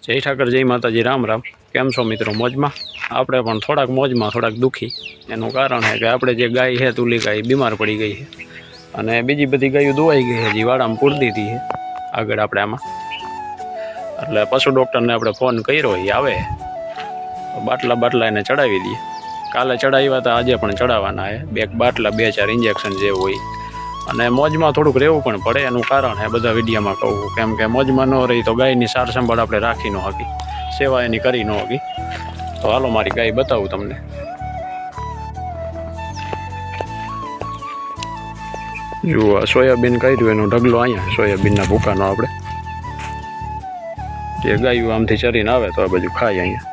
જય ઠાકર, જય માતાજી, રામ રામ। કેમ છો મિત્રો? મોજમાં? આપણે પણ થોડાક મોજમાં, થોડાક દુઃખી। એનું કારણ છે કે આપણે જે ગાય છે તુલિકા એ બીમાર પડી ગઈ છે અને બીજી બધી ગાયો દોવાઈ ગઈ છે, હજી વાડામાં પૂરતી હતી છે આગળ આપણે આમાં। એટલે પશુ ડૉક્ટરને આપણે ફોન કર્યો, એ આવે બાટલા એને ચડાવી દઈએ। કાલે ચડાવ્યા હતા, આજે પણ ચડાવવાના છે। બે બાટલા 2-4 ઇન્જેક્શન જે હોય। અને મોજમાં થોડુંક રહેવું પણ પડે, એનું કારણ છે બધા વિડીયોમાં કહું, કેમ કે મોજમાં ન રહી તો ગાયની સાર સંભાળ આપણે રાખી ન શકી, સેવા એની કરી ન શકી। તો હાલો મારી ગાય બતાવું તમને। જુઓ, સોયાબીન કાઢ્યું એનો ઢગલો અહીંયા, સોયાબીનના ભૂકાનો આપણે જે ગાયું આમથી ચરીને આવે તો આ બધું ખાય અહીંયા।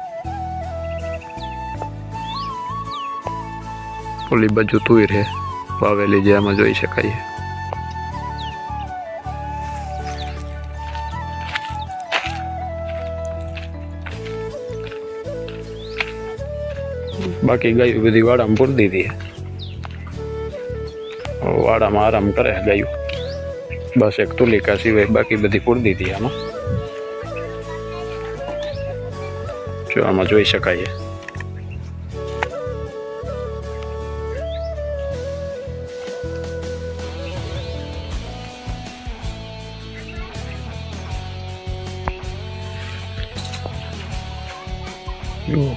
ઓલી બાજુ તુર છે વાવેલી, જે આમાં જોઈ શકાય। બાકી ગાયું બધી વાડામાં પૂરી દીધી છે, વાડામાં આરામ કરે ગાયું। બસ એક તુલિકા સિવાય બાકી બધી પૂરી દીધી આમાં, જો આમાં જોઈ શકાય।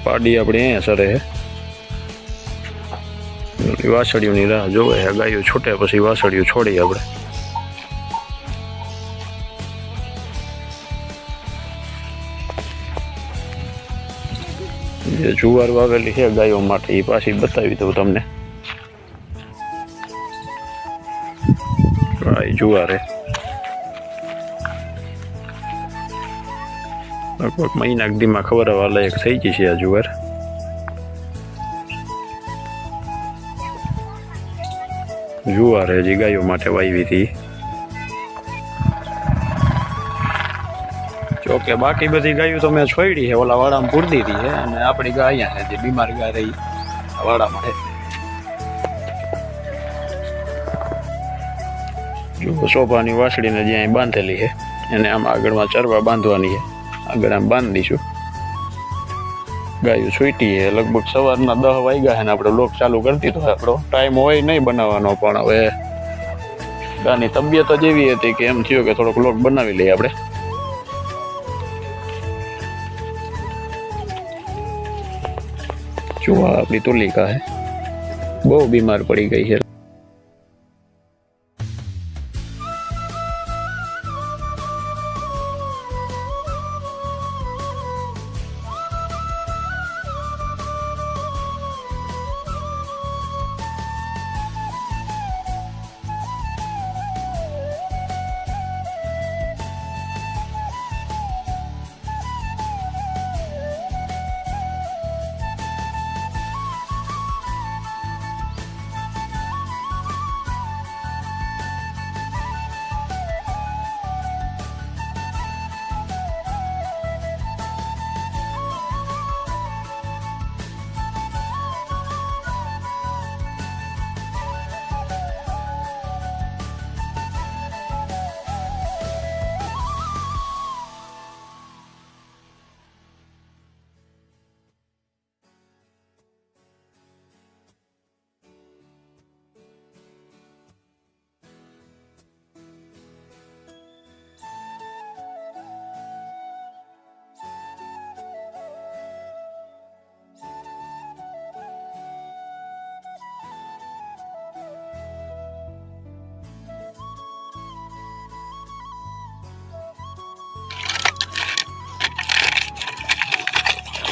પાડી આપણે અહીંયા સરે છે, વાસળીઓની રાહ જોવે છે। ગાયો છૂટે પછી વાસળીઓ છોડી આપણે। જે જુવાર વાવેલી છે ગાયો માટે એ પાછી બતાવી દઉં તમને। આ જુવાર છે, લગભગ મહિના દીમાં ખવડાવવા લાયક થઈ ગઈ છે આ જુવાર। જુવાર હજી ગાયો માટે વાવી હતી। જોકે બાકી બધી ગાયો તો મેં છોડી છે, ઓલા વાડામાં પૂરી દીધી છે, અને આપણી ગાય અહીંયા છે જે બીમાર ગાય રહી વાડામાં છે। જો શોભાની વાસળીને જે અહીં બાંધેલી છે એને આમ આગળમાં ચરવા બાંધવાની છે, આગળ આમ બાંધી દઈશું। ગાયું છૂટી છે, લગભગ સવારના 10 વાગ્યા છે ને આપણે બ્લોગ ચાલુ કરી દીધો। આપણો ટાઈમ હોય નહીં બનાવવાનો, પણ હવે ગાની તબિયત જ એવી હતી કે એમ થયું કે થોડોક બ્લોગ બનાવી લઈએ આપણે। જો આપણી તુલિકા છે, બહુ બીમાર પડી ગઈ છે।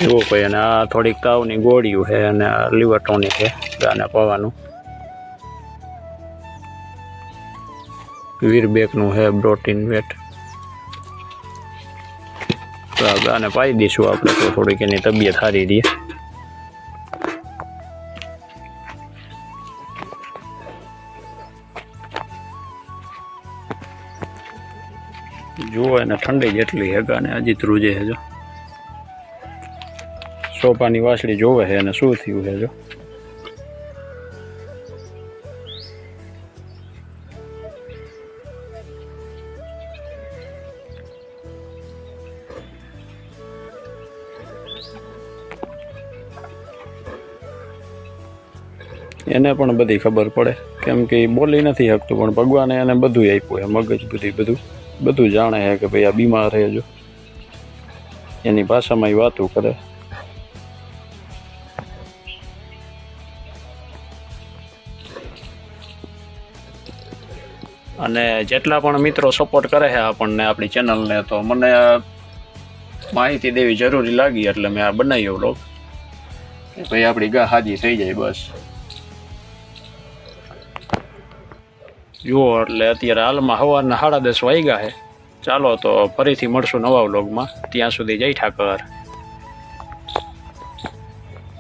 જુઓ ભાઈ, અને આ થોડીક તાવની ગોળીઓ છે અને આ લીવર ટોનિક છે ગાને પવાનું। વીરબેકનું છે પ્રોટીન વેટ, તો આ ગાને પાઈ દઈશું આપણે, તો થોડીક એની તબિયત સારી રહે। જુઓ એને ઠંડી જેટલી છે ગાને, હજી ધ્રુજે છે। જો સોપાની વાસળી જોવે છે અને શું થયું છે। જો એને પણ બધી ખબર પડે, કેમ કે એ બોલી નથી શકતું, પણ ભગવાને એને બધું આપ્યું છે, મગજ બુદ્ધિ બધું જાણે છે કે ભાઈ આ બીમાર છે, જો એની ભાષામાં એ વાતું કરે. અને જેટલા પણ મિત્રો સપોર્ટ કરે છે આપણને આપણી ચેનલને, તો મને માહિતી દેવી જરૂરી લાગી એટલે મેં આ બનાવ્યો વ્લોગ. ભાઈ આપણી ગા હાજી થઈ જાય બસ. જુઓ એટલે અત્યારે હાલમાં સવારના 10:30 વાગ્યા છે. ચાલો તો ફરીથી મળશું નવા વ્લોગમાં. ત્યાં સુધી જય ઠાકર.